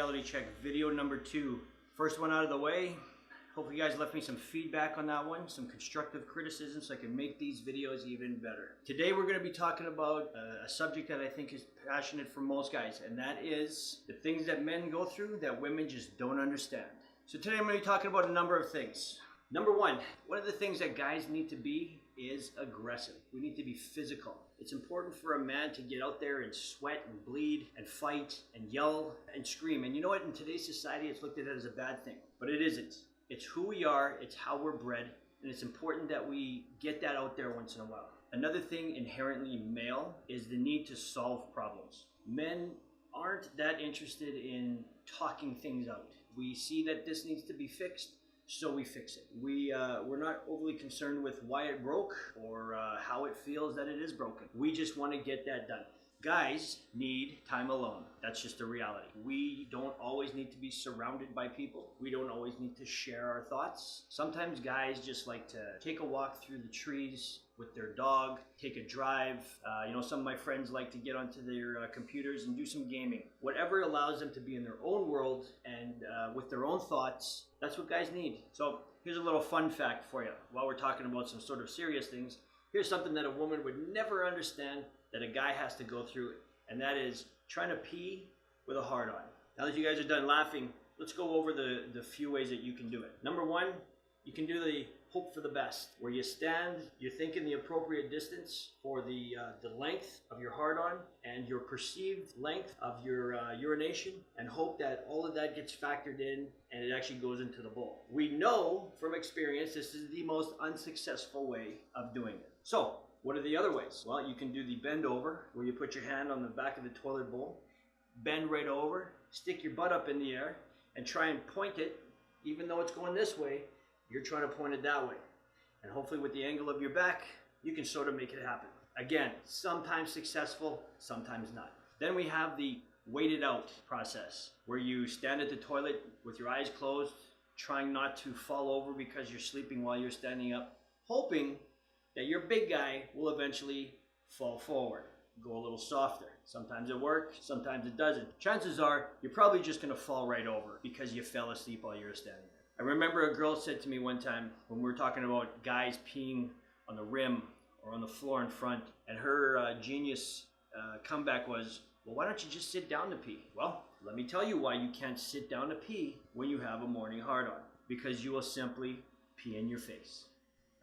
reality check video number 2. First one out of the way. Hopefully you guys left me some feedback on that one, some constructive criticism so I can make these videos even better. Today we're going to be talking about a subject that I think is passionate for most guys, and that is the things that men go through that women just don't understand. So today I'm going to be talking about a number of things. Number one of the things that guys need to be is aggressive. We need to be physical. It's important for a man to get out there and sweat and bleed and fight and yell and scream. And you know what? In today's society, it's looked at as a bad thing, but it isn't. It's who we are, it's how we're bred, and it's important that we get that out there once in a while. Another thing inherently male is the need to solve problems. Men aren't that interested in talking things out. We see that this needs to be fixed, so we fix it. We're not overly concerned with why it broke or how it feels that it is broken. We just want to get that done. Guys need time alone. That's just a reality. We don't always need to be surrounded by people. We don't always need to share our thoughts. Sometimes guys just like to take a walk through the trees with their dog, take a drive. Some of my friends like to get onto their computers and do some gaming. Whatever allows them to be in their own world and with their own thoughts, that's what guys need. So here's a little fun fact for you. While we're talking about some sort of serious things, here's something that a woman would never understand that a guy has to go through, and that is trying to pee with a hard on. Now that you guys are done laughing, let's go over the few ways that you can do it. Number one, you can do the hope for the best, where you stand, you're thinking the appropriate distance for the length of your hard on and your perceived length of your urination, and hope that all of that gets factored in and it actually goes into the bowl. We know from experience this is the most unsuccessful way of doing it. So, what are the other ways? Well, you can do the bend over, where you put your hand on the back of the toilet bowl, bend right over, stick your butt up in the air, and try and point it. Even though it's going this way, you're trying to point it that way. And hopefully with the angle of your back, you can sort of make it happen. Again, sometimes successful, sometimes not. Then we have the wait it out process, where you stand at the toilet with your eyes closed, trying not to fall over because you're sleeping while you're standing up, hoping that your big guy will eventually fall forward, go a little softer. Sometimes it works, sometimes it doesn't. Chances are you're probably just gonna fall right over because you fell asleep while you were standing there. I remember a girl said to me one time when we were talking about guys peeing on the rim or on the floor in front, and her genius comeback was, well, why don't you just sit down to pee? Well, let me tell you why you can't sit down to pee when you have a morning hard on. Because you will simply pee in your face.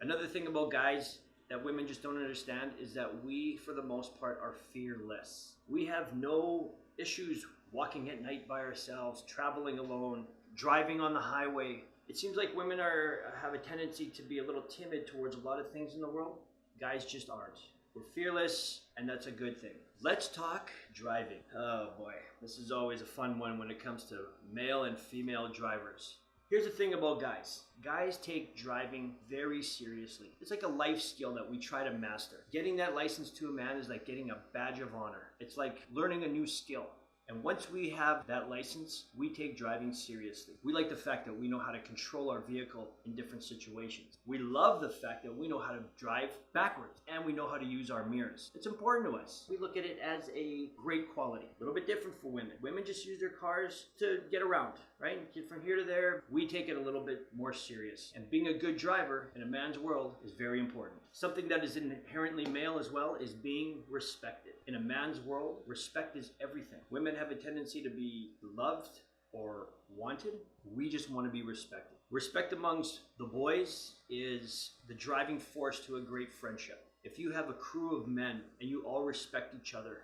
Another thing about guys that women just don't understand is that we, for the most part, are fearless. We have no issues walking at night by ourselves, traveling alone, driving on the highway. It seems like women have a tendency to be a little timid towards a lot of things in the world. Guys just aren't. We're fearless, and that's a good thing. Let's talk driving. Oh boy, this is always a fun one when it comes to male and female drivers. Here's the thing about guys. Guys take driving very seriously. It's like a life skill that we try to master. Getting that license to a man is like getting a badge of honor. It's like learning a new skill. And once we have that license, we take driving seriously. We like the fact that we know how to control our vehicle in different situations. We love the fact that we know how to drive backwards and we know how to use our mirrors. It's important to us. We look at it as a great quality. A little bit different for women. Women just use their cars to get around, right? Get from here to there. We take it a little bit more serious. And being a good driver in a man's world is very important. Something that is inherently male as well is being respected. In a man's world, respect is everything. Women have a tendency to be loved or wanted. We just want to be respected. Respect amongst the boys is the driving force to a great friendship. If you have a crew of men and you all respect each other,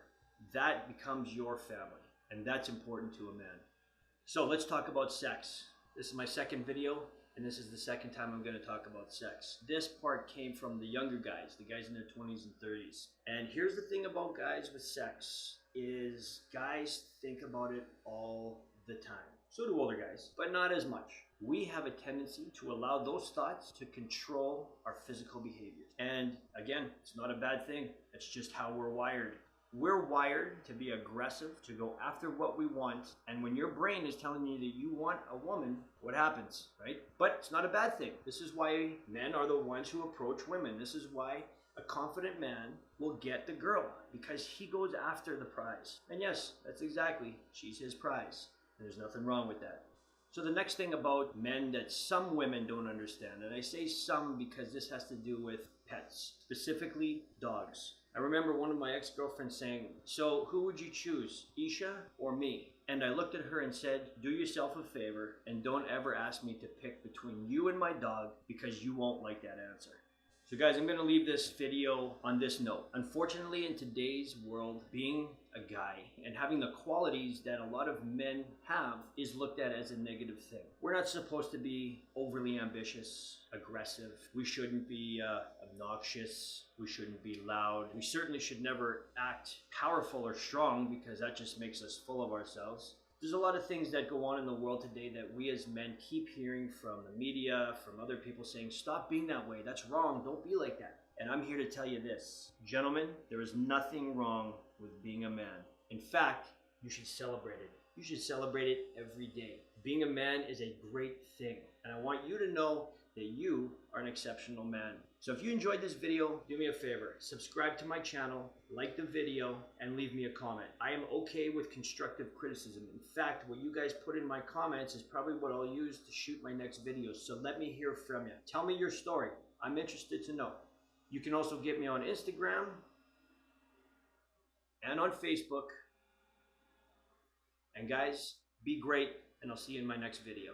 that becomes your family, and that's important to a man. So let's talk about sex. This is my second video, and this is the second time I'm going to talk about sex. This part came from the younger guys, the guys in their 20s and 30s. And here's the thing about guys with sex, is guys think about it all the time. So do older guys, but not as much. We have a tendency to allow those thoughts to control our physical behaviors. And again, it's not a bad thing. It's just how we're wired. We're wired to be aggressive, to go after what we want. And when your brain is telling you that you want a woman, what happens, right? But it's not a bad thing. This is why men are the ones who approach women. This is why a confident man will get the girl, because he goes after the prize. And yes, that's exactly, she's his prize. There's nothing wrong with that. So the next thing about men that some women don't understand, and I say some because this has to do with pets, specifically dogs. I remember one of my ex-girlfriends saying, so who would you choose, Isha or me? And I looked at her and said, do yourself a favor and don't ever ask me to pick between you and my dog, because you won't like that answer. So guys, I'm going to leave this video on this note. Unfortunately, in today's world, being a guy and having the qualities that a lot of men have is looked at as a negative thing. We're not supposed to be overly ambitious, aggressive. We shouldn't be obnoxious. We shouldn't be loud. We certainly should never act powerful or strong, because that just makes us full of ourselves. There's a lot of things that go on in the world today that we as men keep hearing from the media, from other people saying, stop being that way, that's wrong, don't be like that. And I'm here to tell you this. Gentlemen, there is nothing wrong with being a man. In fact, you should celebrate it. You should celebrate it every day. Being a man is a great thing. And I want you to know that you are an exceptional man. So if you enjoyed this video, do me a favor, subscribe to my channel, like the video, and leave me a comment. I am okay with constructive criticism. In fact, what you guys put in my comments is probably what I'll use to shoot my next video. So let me hear from you. Tell me your story. I'm interested to know. You can also get me on Instagram and on Facebook. And guys, be great, and I'll see you in my next video.